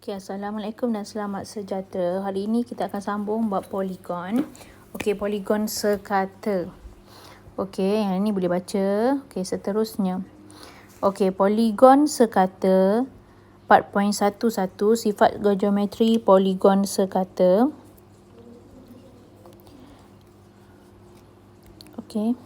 Okay, Assalamualaikum dan selamat sejahtera. Hari ini kita akan sambung bab poligon. Okay, poligon sekata. Okay, yang ini boleh baca. Okay, seterusnya. Okay, poligon sekata. 4.11 sifat geometri poligon sekata. Okay,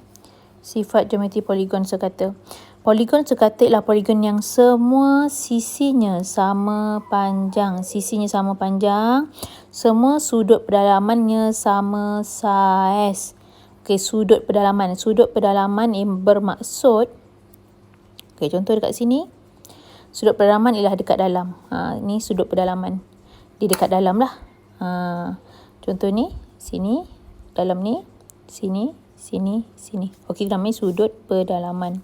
sifat geometri poligon sekata. Poligon sekata ialah poligon yang semua sisinya sama panjang. Sisinya sama panjang. Semua sudut pedalamannya sama saiz. Okey, sudut pedalaman. Sudut pedalaman yang bermaksud, okey, contoh dekat sini. Sudut pedalaman ialah dekat dalam. Ni sudut pedalaman. Dia dekat dalam lah. Contoh ni, sini, dalam ni, sini, sini, sini. Okey, namanya sudut pedalaman.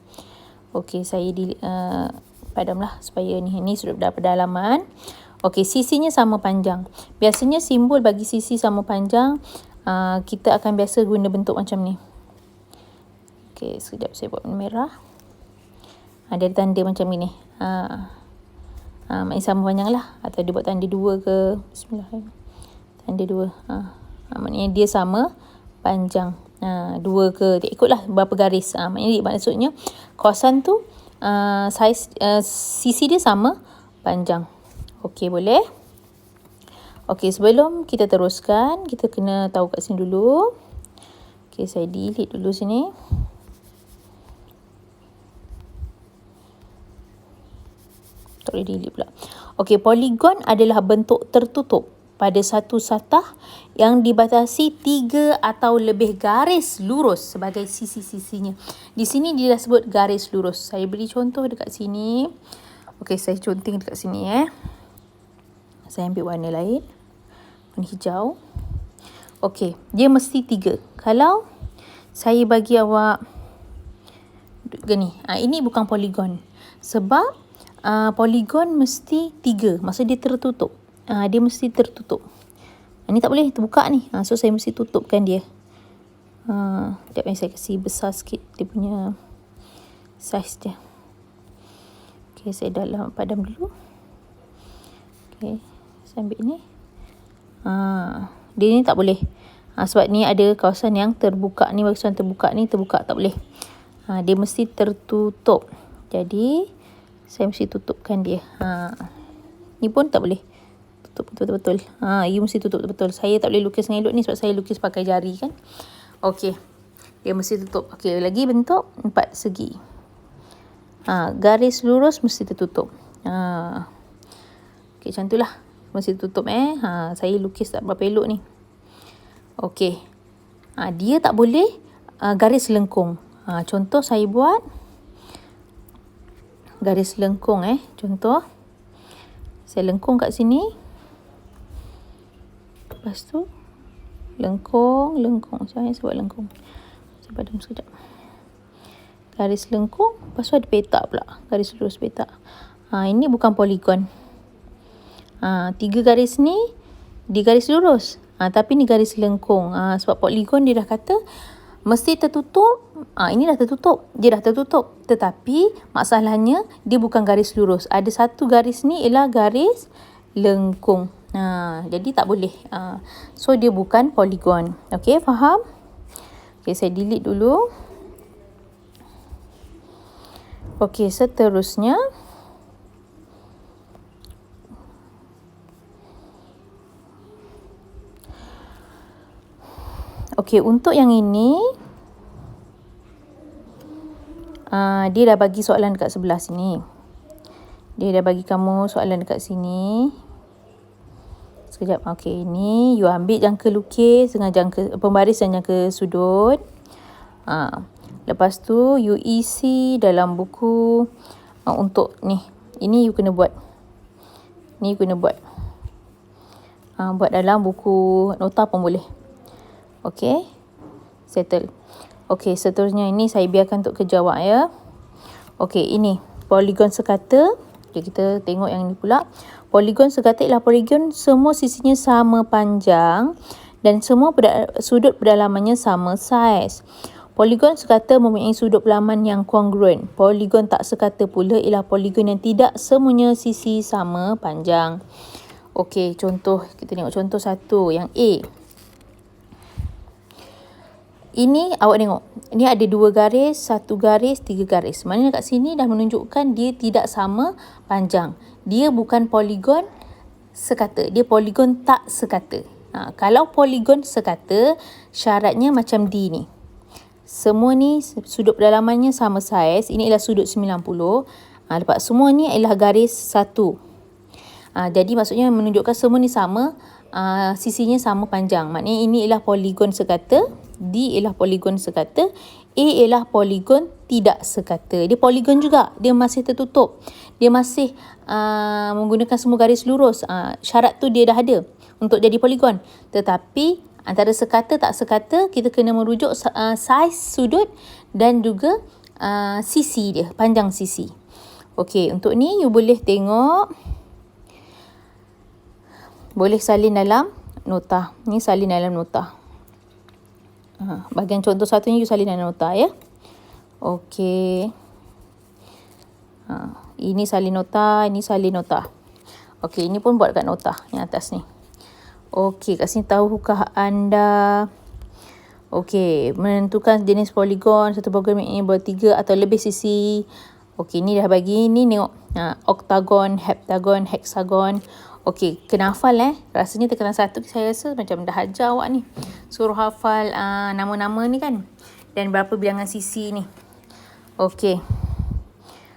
Okey, saya padamlah supaya ni sudut pedalaman. Okey, sisinya sama panjang. Biasanya simbol bagi sisi sama panjang, kita akan biasa guna bentuk macam ni. Okey, sekejap saya buat warna merah. Dia ada tanda macam ni. Maknanya sama panjang lah. Atau dia buat tanda 2 ke. Bismillahirrahmanirrahim. Tanda 2. Maknanya dia sama panjang. 2 ke, tak ikutlah berapa garis. Maksudnya kawasan tu saiz sisi dia sama panjang. Okey, boleh. Okey, sebelum kita teruskan, kita kena tahu kat sini dulu. Okey, saya delete dulu sini. Tak boleh delete pula. Okey, poligon adalah bentuk tertutup pada satu satah yang dibatasi 3 atau lebih garis lurus sebagai sisi-sisinya. Di sini dia dah sebut garis lurus. Saya beri contoh dekat sini. Okey, saya conteng dekat sini. Saya ambil warna lain. Warna hijau. Okey, dia mesti 3. Kalau saya bagi awak gini, ini bukan poligon. Sebab poligon mesti 3. Maksud dia tertutup. Dia mesti tertutup. Ini tak boleh terbuka ni. So saya mesti tutupkan dia. Sekejap saya kasih besar sikit dia punya saiz dia. Okey, saya padam dulu. Okey, saya ambil ni. Dia ni tak boleh. Sebab ni ada kawasan yang terbuka ni, kawasan terbuka ni terbuka, tak boleh. Dia mesti tertutup. Jadi saya mesti tutupkan dia. Ni pun tak boleh. Tutup betul-betul. You mesti tutup betul-betul. Saya tak boleh lukis dengan elok ni sebab saya lukis pakai jari kan. Okey. Dia mesti tutup. Okey, lagi bentuk 4 segi. Garis lurus mesti tertutup. Okey, macam itulah. Mesti tutup saya lukis tak berapa elok ni. Okey. Dia tak boleh garis lengkung. Contoh saya buat garis lengkung contoh saya lengkung kat sini. Lepas tu lengkung. Saya buat lengkung. Saya padam sekejap. Garis lengkung, lepas tu ada petak pula. Garis lurus petak. Ini bukan poligon. 3 garis ni di garis lurus. Tapi ni garis lengkung. Sebab poligon dia dah kata mesti tertutup. Ini dah tertutup. Dia dah tertutup. Tetapi masalahnya dia bukan garis lurus. Ada satu garis ni ialah garis lengkung. Jadi tak boleh. So dia bukan poligon. Okey, faham? Okey, saya delete dulu. Okey, seterusnya. Okey, untuk yang ini dia dah bagi soalan dekat sebelah sini. Dia dah bagi kamu soalan dekat sini. Sekejap. Okey, ini you ambil jangka lukis dengan jangka pembaris dan jangka sudut. Lepas tu you isi dalam buku untuk ni. Ini you kena buat. Ni you kena buat. Buat dalam buku nota pun boleh. Okey. Settle. Okey, seterusnya ini saya biarkan untuk kerja awak ya. Okey, ini poligon sekata. Okay, kita tengok yang ni pula. Poligon sekata ialah poligon semua sisinya sama panjang dan semua sudut pedalamannya sama saiz. Poligon sekata mempunyai sudut pedalaman yang kongruen. Poligon tak sekata pula ialah poligon yang tidak semuanya sisi sama panjang. Okey, contoh, kita tengok contoh satu, yang A. Ini awak tengok, ni ada 2 garis, 1 garis, 3 garis. Maknanya kat sini dah menunjukkan dia tidak sama panjang. Dia bukan poligon sekata, dia poligon tak sekata. Kalau poligon sekata, syaratnya macam D ni. Semua ni sudut pedalamannya sama saiz. Ini ialah sudut 90. Lepas semua ni ialah garis 1. Jadi maksudnya menunjukkan semua ni sama, sisinya sama panjang. Maknanya ini ialah poligon sekata, D ialah poligon sekata, A ialah poligon tidak sekata. Dia poligon juga, dia masih tertutup. Dia masih menggunakan semua garis lurus. Syarat tu dia dah ada untuk jadi poligon. Tetapi antara sekata tak sekata, kita kena merujuk saiz sudut dan juga sisi dia, panjang sisi. Okey, untuk ni you boleh tengok, boleh salin dalam nota. Ni salin dalam nota. Bahagian contoh satunya you salin dalam nota ya. Okey. Ini salin nota, ini salin nota. Okey, ini pun buat kat nota yang atas ni. Okey, kat sini tahukah anda? Okey, menentukan jenis poligon, satu poligon ini bertiga atau lebih sisi. Okey, ni dah bagi ni, tengok. Oktagon, heptagon, heksagon. Okey, kena hafal Rasanya tekanan 1 saya rasa macam dah ajar awak ni. Suruh hafal nama-nama ni kan. Dan berapa bilangan sisi ni. Okey.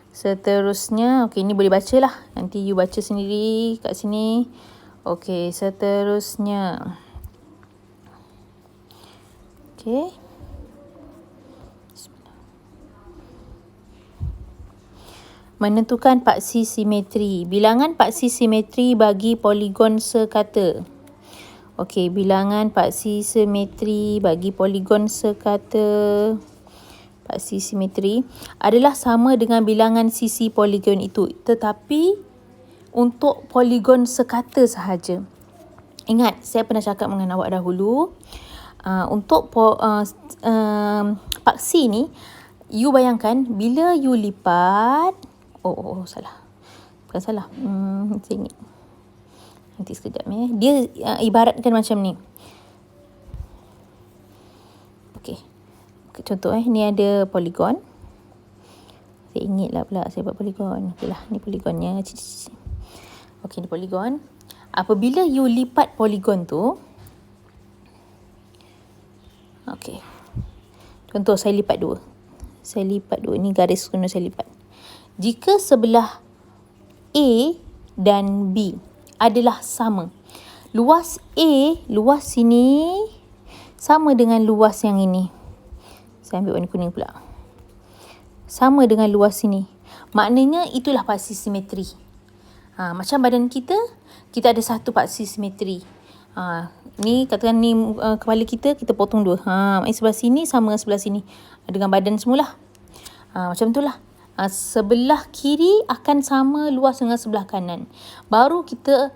Seterusnya, okey, ni boleh baca lah. Nanti you baca sendiri kat sini. Okey, seterusnya. Okey. Menentukan paksi simetri. Bilangan paksi simetri bagi poligon sekata. Okey, bilangan paksi simetri bagi poligon sekata. Paksi simetri adalah sama dengan bilangan sisi poligon itu. Tetapi untuk poligon sekata sahaja. Ingat, saya pernah cakap dengan awak dahulu. Untuk paksi ni, you bayangkan bila you lipat. Salah. Bukan salah. Saya ingat. Nanti sekejap Dia ibaratkan macam ni. Okey. Contoh ni ada poligon. Saya ingat lah pula saya buat poligon. Okey lah, ni poligonnya. Okey, ni poligon. Apabila you lipat poligon tu. Okey. Contoh saya lipat 2. Saya lipat 2. Ni garis kena saya lipat. Jika sebelah A dan B adalah sama. Luas A, luas sini sama dengan luas yang ini. Saya ambil warna kuning pula. Sama dengan luas sini. Maknanya itulah paksi simetri. Macam badan kita ada satu paksi simetri. Ni katakan ni kepala kita potong 2. Maknanya sebelah sini sama dengan sebelah sini. Dengan badan semula. Macam itulah. Sebelah kiri akan sama luas dengan sebelah kanan. Baru kita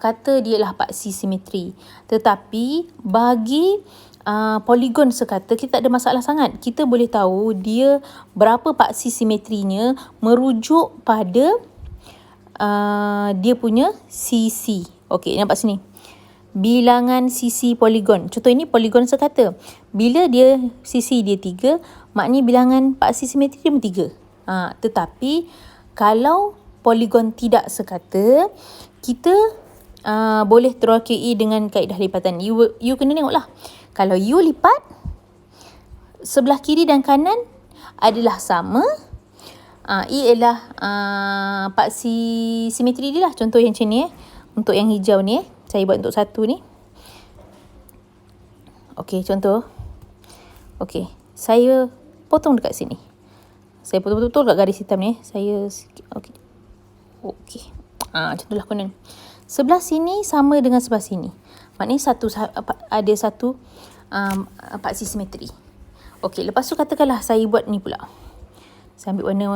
kata dia adalah paksi simetri. Tetapi bagi poligon sekata, kita tak ada masalah sangat. Kita boleh tahu dia berapa paksi simetrinya merujuk pada dia punya sisi. Okey, nampak sini. Bilangan sisi poligon. Contoh ini poligon sekata. Bila dia sisi dia 3, maknanya bilangan paksi simetri dia 3. Tetapi kalau poligon tidak sekata, kita boleh terokai dengan kaedah lipatan. You kena tengoklah. Kalau you lipat, sebelah kiri dan kanan adalah sama. Ialah paksi simetri dia lah. Contoh yang macam ni Untuk yang hijau ni saya buat untuk satu ni. Okey, contoh. Okey, saya potong dekat sini. Saya potong betul-betul kat garis hitam ni. Saya okey. Macam itulah konon. Sebelah sini sama dengan sebelah sini. Maknanya ada satu paksi simetri. Okey, lepas tu katakanlah saya buat ni pula. Saya ambil warna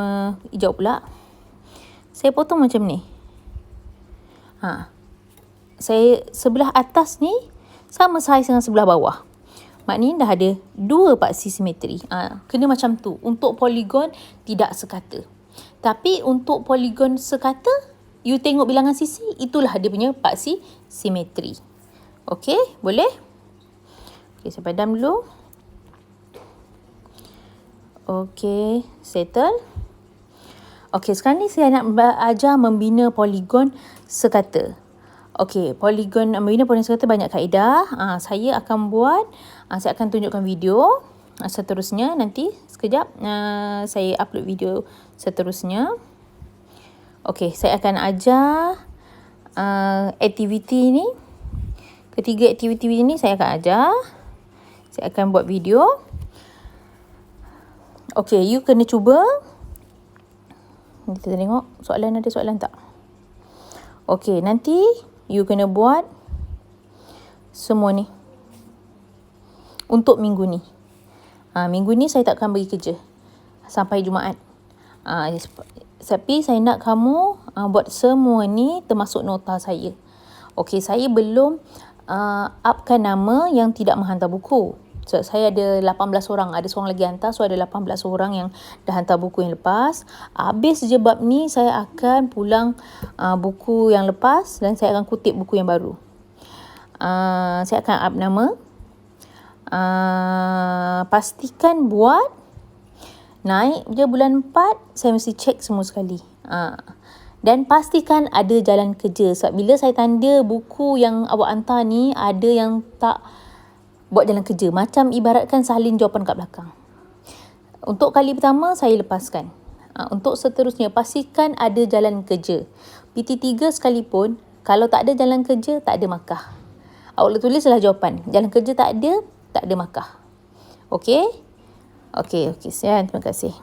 hijau pula. Saya potong macam ni. Saya sebelah atas ni sama saiz dengan sebelah bawah. Maknanya dah ada 2 paksi simetri. Kena macam tu. Untuk poligon tidak sekata. Tapi untuk poligon sekata, you tengok bilangan sisi, itulah dia punya paksi simetri. Okey, boleh? Okey, saya padam dulu. Okey, settle. Okey, sekarang ni saya nak ajar membina poligon sekata. Okey, membina poligon sekata banyak kaedah. Saya akan buat, saya akan tunjukkan video seterusnya nanti. Sekejap, saya upload video seterusnya. Okey, saya akan ajar aktiviti ni. Ketiga aktiviti ni saya akan ajar. Saya akan buat video. Okey, you kena cuba. Kita tengok ada soalan tak? Okey, nanti you kena buat semua ni untuk minggu ni. Minggu ni saya tak akan bagi kerja sampai Jumaat. Tapi saya nak kamu buat semua ni termasuk nota saya. Okey, saya belum upkan nama yang tidak menghantar buku. So, saya ada 18 orang. Ada seorang lagi hantar. So, ada 18 orang yang dah hantar buku yang lepas. Habis je bab ni, saya akan pulang buku yang lepas dan saya akan kutip buku yang baru. Saya akan up nama. Pastikan buat. Naik je bulan 4, saya mesti check semua sekali. Dan pastikan ada jalan kerja. Sebab bila saya tanda buku yang awak hantar ni, ada yang tak buat jalan kerja. Macam ibaratkan salin jawapan kat belakang. Untuk kali pertama, saya lepaskan. Untuk seterusnya, pastikan ada jalan kerja. PT3 sekalipun, kalau tak ada jalan kerja, tak ada markah. Awak tulislah jawapan. Jalan kerja tak ada markah. Okey? Okey. Terima kasih.